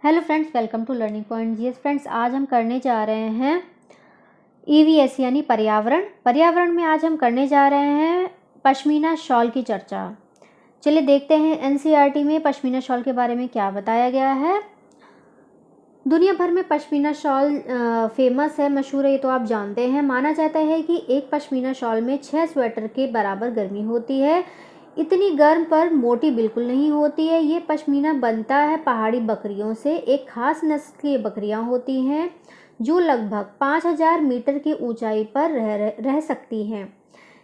Hello friends, welcome to learning point GS. Friends, आज हम करने जा रहे हैं ईवीएस यानी पर्यावरण में आज हम करने जा रहे हैं पश्मीना शॉल की चर्चा। चलिए देखते हैं एनसीईआरटी में पश्मीना शॉल के बारे में क्या बताया गया है। दुनिया भर में पश्मीना शॉल फेमस है, मशहूर है, ये तो आप जानते हैं। माना जाता है कि एक पश्मीना शॉल में 6 स्वेटर के बराबर गर्मी होती है। इतनी गर्म पर मोटी बिल्कुल नहीं होती है। ये पश्मीना बनता है पहाड़ी बकरियों से। एक खास नस्ल की बकरियां होती हैं जो लगभग 5000 मीटर की ऊंचाई पर रह सकती हैं।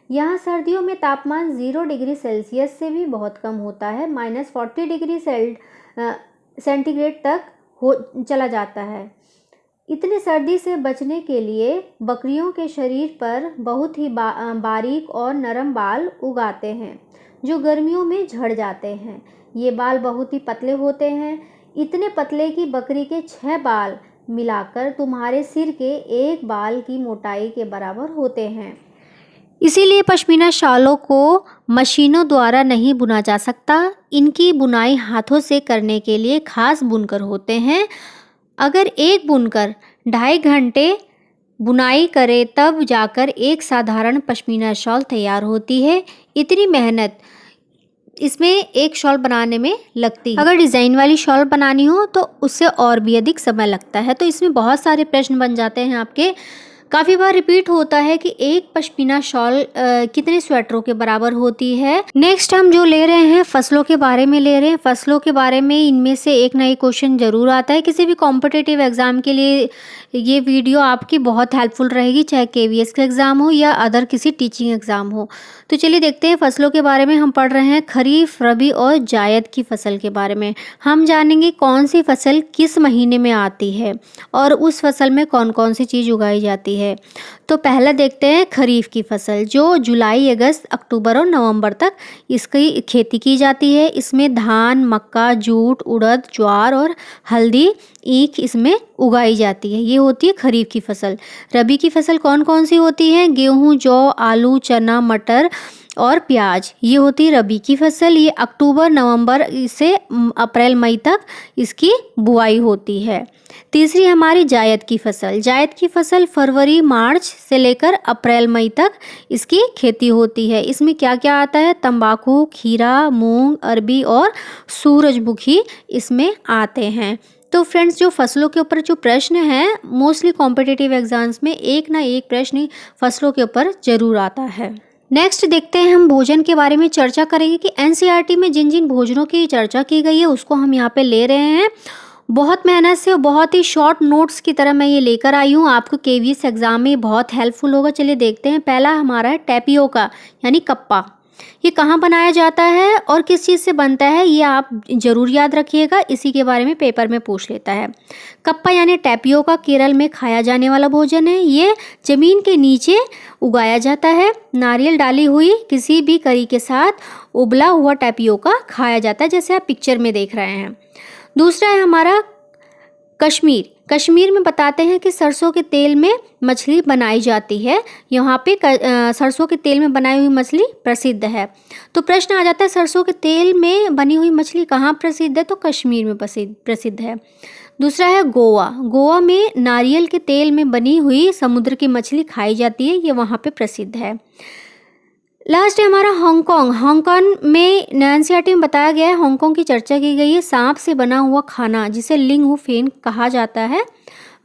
यहाँ सर्दियों में तापमान 0 डिग्री सेल्सियस से भी बहुत कम होता है, -40 डिग्री सेंटीग्रेड तक चला जाता है। इतनी सर्दी से बचने के लिए बकरियों के शरीर पर बहुत ही बारीक और नरम बाल उगाते हैं जो गर्मियों में झड़ जाते हैं। ये बाल बहुत ही पतले होते हैं, इतने पतले कि बकरी के 6 बाल मिलाकर तुम्हारे सिर के एक बाल की मोटाई के बराबर होते हैं। इसीलिए पश्मीना शॉलों को मशीनों द्वारा नहीं बुना जा सकता। इनकी बुनाई हाथों से करने के लिए खास बुनकर होते हैं। अगर एक बुनकर 2.5 घंटे बुनाई करे तब जाकर एक साधारण पश्मीना शॉल तैयार होती है। इतनी मेहनत इसमें एक शॉल बनाने में लगती है। अगर डिज़ाइन वाली शॉल बनानी हो तो उससे और भी अधिक समय लगता है। तो इसमें बहुत सारे प्रश्न बन जाते हैं आपके। काफ़ी बार रिपीट होता है कि एक पश्मीना शॉल कितने स्वेटरों के बराबर होती है। नेक्स्ट हम जो ले रहे हैं फसलों के बारे में ले रहे हैं। फसलों के बारे में इनमें से एक ना एक क्वेश्चन जरूर आता है। किसी भी कॉम्पिटिटिव एग्जाम के लिए ये वीडियो आपकी बहुत हेल्पफुल रहेगी, चाहे केवीएस का एग्ज़ाम हो या अदर किसी टीचिंग एग्ज़ाम हो। तो चलिए देखते हैं फसलों के बारे में। हम पढ़ रहे हैं खरीफ, रबी और जायद की फसल के बारे में। हम जानेंगे कौन सी फसल किस महीने में आती है और उस फसल में कौन कौन सी चीज़ उगाई जाती है। तो पहले देखते हैं खरीफ की फसल, जो जुलाई, अगस्त, अक्टूबर और नवंबर तक इसकी खेती की जाती है। इसमें धान, मक्का, जूट, उड़द, ज्वार और हल्दी, ईख इसमें उगाई जाती है। ये होती है खरीफ की फसल। रबी की फसल कौन कौन सी होती है? गेहूँ, जौ, आलू, चना, मटर और प्याज, ये होती है रबी की फसल। ये अक्टूबर, नवंबर से अप्रैल, मई तक इसकी बुआई होती है। तीसरी हमारी जायद की फसल। जायद की फसल फरवरी, मार्च से लेकर अप्रैल, मई तक इसकी खेती होती है। इसमें क्या क्या आता है? तंबाकू, खीरा, मूंग, अरबी और सूरजमुखी इसमें आते हैं। तो फ्रेंड्स, जो फसलों के ऊपर जो प्रश्न हैं, मोस्टली कॉम्पिटिटिव एग्जाम्स में एक ना एक प्रश्न फसलों के ऊपर जरूर आता है। नेक्स्ट देखते हैं हम भोजन के बारे में चर्चा करेंगे कि एनसीईआरटी में जिन जिन भोजनों की चर्चा की गई है उसको हम यहाँ पे ले रहे हैं। बहुत मेहनत से और बहुत ही शॉर्ट नोट्स की तरह मैं ये लेकर आई हूँ। आपको केवीएस एग्जाम में बहुत हेल्पफुल होगा। चलिए देखते हैं। पहला हमारा है टैपियोका यानी कप्पा। ये कहाँ बनाया जाता है और किस चीज़ से बनता है, ये आप ज़रूर याद रखिएगा। इसी के बारे में पेपर में पूछ लेता है। कप्पा यानी टैपियोका केरल में खाया जाने वाला भोजन है। ये ज़मीन के नीचे उगाया जाता है। नारियल डाली हुई किसी भी करी के साथ उबला हुआ टैपियोका खाया जाता है, जैसे आप पिक्चर में देख रहे हैं। दूसरा है हमारा कश्मीर। कश्मीर में बताते हैं कि सरसों के तेल में मछली बनाई जाती है। यहाँ पे सरसों के तेल में बनाई हुई मछली प्रसिद्ध है। तो प्रश्न आ जाता है, सरसों के तेल में बनी हुई मछली कहाँ प्रसिद्ध है? तो कश्मीर में प्रसिद्ध है। दूसरा है गोवा। गोवा में नारियल के तेल में बनी हुई समुद्र की मछली खाई जाती है, ये वहाँ पे प्रसिद्ध है। लास्ट है हमारा हांगकांग। हांगकांग में एनसीईआरटी में बताया गया है, हांगकांग की चर्चा की गई है। सांप से बना हुआ खाना जिसे लिंग हू फेन कहा जाता है,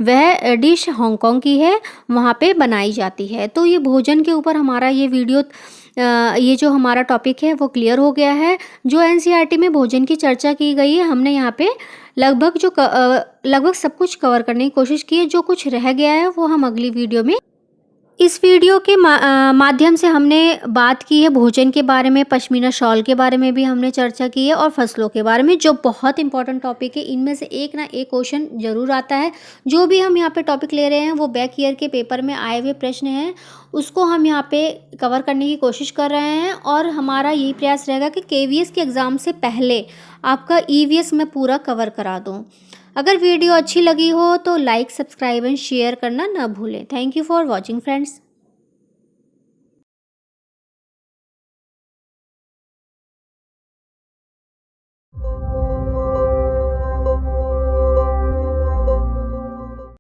वह डिश हांगकांग की है, वहाँ पे बनाई जाती है। तो ये भोजन के ऊपर हमारा ये वीडियो, ये जो हमारा टॉपिक है वो क्लियर हो गया है। जो एनसीईआरटी में भोजन की चर्चा की गई है, हमने यहाँ पे लगभग सब कुछ कवर करने की कोशिश की है। जो कुछ रह गया है वो हम अगली वीडियो में, इस वीडियो के माध्यम से हमने बात की है भोजन के बारे में, पश्मीना शॉल के बारे में भी हमने चर्चा की है और फसलों के बारे में, जो बहुत इंपॉर्टेंट टॉपिक है। इनमें से एक ना एक क्वेश्चन जरूर आता है। जो भी हम यहाँ पे टॉपिक ले रहे हैं वो बैक ईयर के पेपर में आए हुए प्रश्न हैं, उसको हम यहाँ पे कवर करने की कोशिश कर रहे हैं। और हमारा यही प्रयास रहेगा कि केवीएस के एग्ज़ाम से पहले आपका ईवीएस में पूरा कवर करा दूँ। अगर वीडियो अच्छी लगी हो तो लाइक, सब्सक्राइब एंड शेयर करना ना भूलें। Thank you for watching friends.